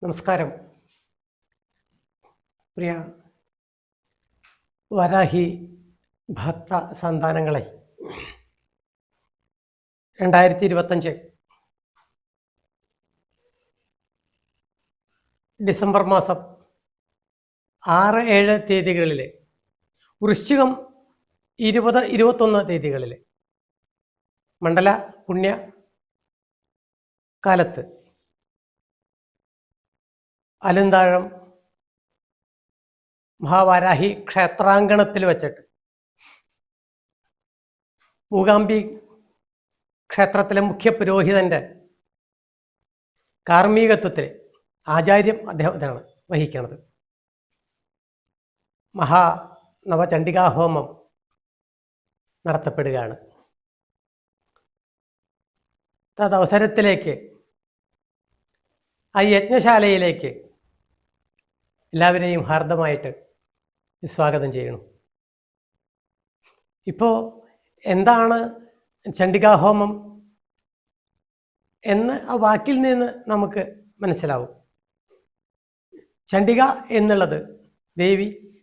നമസ്കാരം. പ്രിയ വരാഹി ഭക്ത സന്താനങ്ങളെ, 2025 ഡിസംബർ മാസം 6-7 തീയതികളിൽ, വൃശ്ചികം 20-21 തീയതികളിൽ മണ്ഡല പുണ്യ കാലത്ത് അലന്താഴം മഹാവാരാഹി ക്ഷേത്രാങ്കണത്തിൽ വച്ചിട്ട് മൂകാംബി ക്ഷേത്രത്തിലെ മുഖ്യ പുരോഹിതൻ്റെ കാർമ്മികത്വത്തിൽ ആചാര്യം അദ്ദേഹത്തിനാണ് വഹിക്കുന്നത്. മഹാനവചണ്ഡികാഹോമം നടത്തപ്പെടുകയാണ്. തദവസരത്തിലേക്ക്, ആ യജ്ഞശാലയിലേക്ക് എല്ലാവരെയും ഹാർദമായിട്ട് സ്വാഗതം ചെയ്യണം. ഇപ്പോൾ എന്താണ് ചണ്ഡികാഹോമം എന്ന് ആ വാക്കിൽ നിന്ന് നമുക്ക് മനസ്സിലാവും. ചണ്ഡിക എന്നുള്ളത്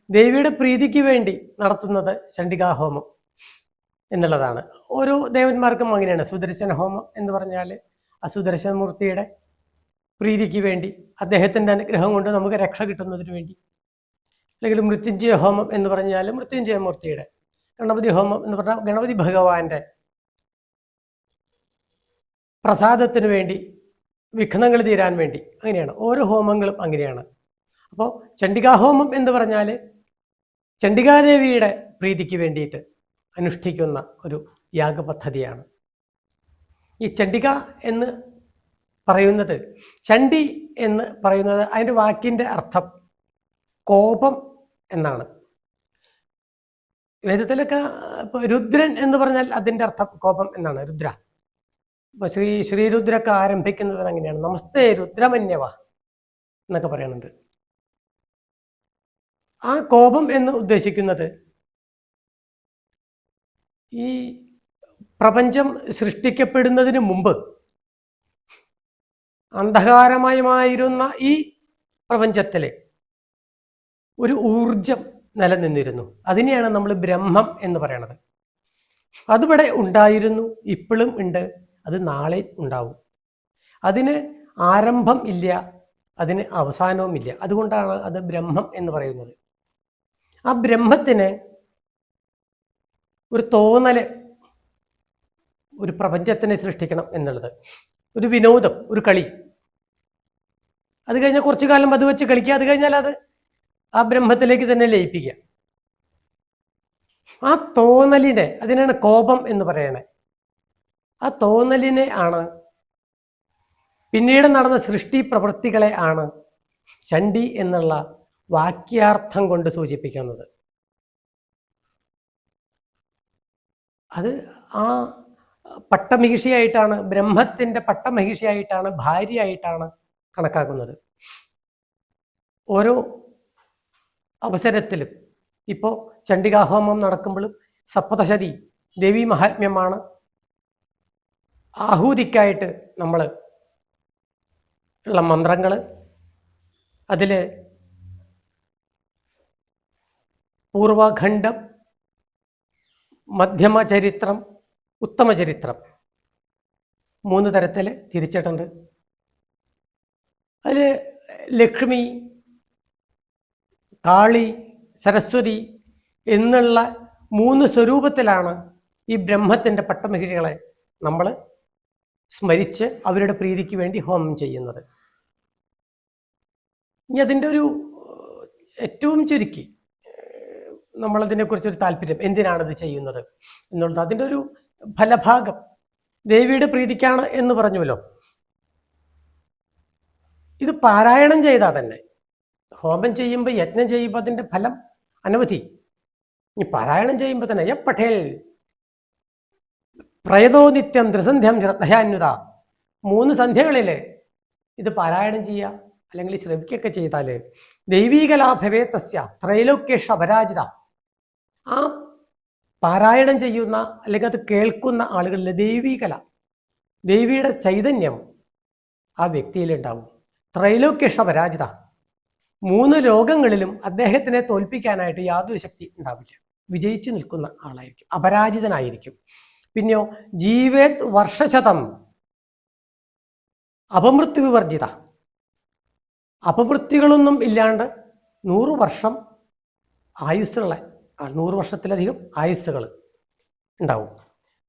ദേവിയുടെ പ്രീതിക്ക് വേണ്ടി നടത്തുന്നത് ചണ്ഡികാഹോമം എന്നുള്ളതാണ്. ഓരോ ദേവന്മാർക്കും അങ്ങനെയാണ്. സുദർശന ഹോമം എന്ന് പറഞ്ഞാൽ ആ സുദർശനമൂർത്തിയുടെ പ്രീതിക്ക് വേണ്ടി, അദ്ദേഹത്തിൻ്റെ അനുഗ്രഹം കൊണ്ട് നമുക്ക് രക്ഷ കിട്ടുന്നതിന് വേണ്ടി. അല്ലെങ്കിൽ മൃത്യുഞ്ജയ ഹോമം എന്ന് പറഞ്ഞാൽ മൃത്യുഞ്ജയമൂർത്തിയുടെ, ഗണപതി ഹോമം എന്ന് പറഞ്ഞാൽ ഗണപതി ഭഗവാന്റെ പ്രസാദത്തിന് വേണ്ടി, വിഘ്നങ്ങൾ തീരാൻ വേണ്ടി. അങ്ങനെയാണ് ഓരോ ഹോമങ്ങളും അങ്ങനെയാണ്. അപ്പോൾ ചണ്ഡികാഹോമം എന്ന് പറഞ്ഞാൽ ചണ്ഡികാദേവിയുടെ പ്രീതിക്ക് വേണ്ടിയിട്ട് അനുഷ്ഠിക്കുന്ന ഒരു യാഗപദ്ധതിയാണ്. ഈ ചണ്ഡിക എന്ന് പറയുന്നത്, ചണ്ഡി എന്ന് പറയുന്നത് അതിൻ്റെ വാക്കിൻ്റെ അർത്ഥം കോപം എന്നാണ്. വേദത്തിലൊക്കെ ഇപ്പോൾ രുദ്രൻ എന്ന് പറഞ്ഞാൽ അതിൻ്റെ അർത്ഥം കോപം എന്നാണ്, രുദ്ര. ഇപ്പോൾ ശ്രീരുദ്രൊക്കെ ആരംഭിക്കുന്നത് അങ്ങനെയാണ്, നമസ്തേ രുദ്രമന്യവ എന്നൊക്കെ പറയുന്നുണ്ട്. ആ കോപം എന്ന് ഉദ്ദേശിക്കുന്നത് ഈ പ്രപഞ്ചം സൃഷ്ടിക്കപ്പെടുന്നതിന് മുമ്പ് അന്ധകാരമയമായിരുന്ന ഈ പ്രപഞ്ചത്തിലെ ഒരു ഊർജം നിലനിന്നിരുന്നു. അതിനെയാണ് നമ്മൾ ബ്രഹ്മം എന്ന് പറയണത്. അതിവിടെ ഉണ്ടായിരുന്നു, ഇപ്പോഴും ഉണ്ട്, അത് നാളെ ഉണ്ടാവും. അതിന് ആരംഭം ഇല്ല, അതിന് അവസാനവും ഇല്ല. അതുകൊണ്ടാണ് അത് ബ്രഹ്മം എന്ന് പറയുന്നത്. ആ ബ്രഹ്മത്തിന് ഒരു തോന്നല്, ഒരു പ്രപഞ്ചത്തിനെ സൃഷ്ടിക്കണം എന്നുള്ളത്, ഒരു വിനോദം, ഒരു കളി. അത് കഴിഞ്ഞാൽ കുറച്ചു കാലം അത് വെച്ച് കളിക്കുക, അത് കഴിഞ്ഞാൽ അത് ആ ബ്രഹ്മത്തിലേക്ക് തന്നെ ലയിപ്പിക്കുക. ആ തോന്നലിനെ, അതിനാണ് കോപം എന്ന് പറയണേ. ആ തോന്നലിനെ ആണ്, പിന്നീട് നടന്ന സൃഷ്ടി പ്രവൃത്തികളെ ആണ് ചണ്ഡി എന്നുള്ള വാക്യാർത്ഥം കൊണ്ട് സൂചിപ്പിക്കുന്നത്. അത് ആ പട്ടമഹിഷിയായിട്ടാണ്, ബ്രഹ്മത്തിൻ്റെ പട്ടമഹിഷിയായിട്ടാണ്, ഭാര്യയായിട്ടാണ് കണക്കാക്കുന്നത്. ഓരോ അവസരത്തിലും ഇപ്പോൾ ചണ്ഡികാഹോമം നടക്കുമ്പോഴും സപ്തശതി ദേവീ മഹാത്മ്യമാണ്. ആഹൂതിക്കായിട്ട് നമ്മൾ ഉള്ള മന്ത്രങ്ങൾ, അതിൽ പൂർവഖണ്ഡം, മധ്യമചരിത്രം, ഉത്തമചരിത്രം 3 തരത്തിൽ തിരിച്ചിട്ടുണ്ട്. അതിൽ ലക്ഷ്മി, കാളി, സരസ്വതി എന്നുള്ള 3 സ്വരൂപത്തിലാണ് ഈ ബ്രഹ്മത്തിൻ്റെ പട്ടമഹിഷികളെ നമ്മൾ സ്മരിച്ച് അവരുടെ പ്രീതിക്ക് വേണ്ടി ഹോമം ചെയ്യുന്നത്. ഇനി അതിൻ്റെ ഒരു ഏറ്റവും ചുരുക്കി നമ്മളതിനെക്കുറിച്ചൊരു താല്പര്യം, എന്തിനാണിത് ചെയ്യുന്നത് എന്നുള്ളത്, അതിൻ്റെ ഒരു ഫലഭാഗം ദേവിയുടെ പ്രീതിക്കാണ് എന്ന് പറഞ്ഞുവല്ലോ. ഇത് പാരായണം ചെയ്താൽ തന്നെ, ഹോമം ചെയ്യുമ്പോൾ, യജ്ഞം ചെയ്യുമ്പോൾ അതിൻ്റെ ഫലം അനവധി. ഈ പാരായണം ചെയ്യുമ്പോൾ തന്നെ പഠേൽ പ്രയതോ നിത്യം ത്രിസന്ധ്യം ശ്രദ്ധയാന്യുത, 3 സന്ധ്യകളിൽ ഇത് പാരായണം ചെയ്യുക അല്ലെങ്കിൽ ശ്രമിക്കുകയൊക്കെ ചെയ്താൽ ദൈവീകലാഭവേ തസ്യ ത്രൈലോക്യേഷ അപരാജിത. ആ പാരായണം ചെയ്യുന്ന അല്ലെങ്കിൽ അത് കേൾക്കുന്ന ആളുകളിൽ ദൈവീകല, ദേവിയുടെ ചൈതന്യം ആ വ്യക്തിയിലുണ്ടാവും. ത്രൈലോക്യഷ പരാജിത. 3 ലോകങ്ങളിലും അദ്ദേഹത്തിനെ തോൽപ്പിക്കാനായിട്ട് യാതൊരു ശക്തി ഉണ്ടാവില്ല. വിജയിച്ചു നിൽക്കുന്ന ആളായിരിക്കും, അപരാജിതനായിരിക്കും. പിന്നെയോ ജീവേത് വർഷശതം അപമൃത്യു വിവർജിത. അപമൃത്യുകളൊന്നും ഇല്ലാണ്ട് 100 വർഷം ആയുസ്സുള്ള 100 വർഷത്തിലധികം ആയുസ്സുകൾ ഉണ്ടാവും.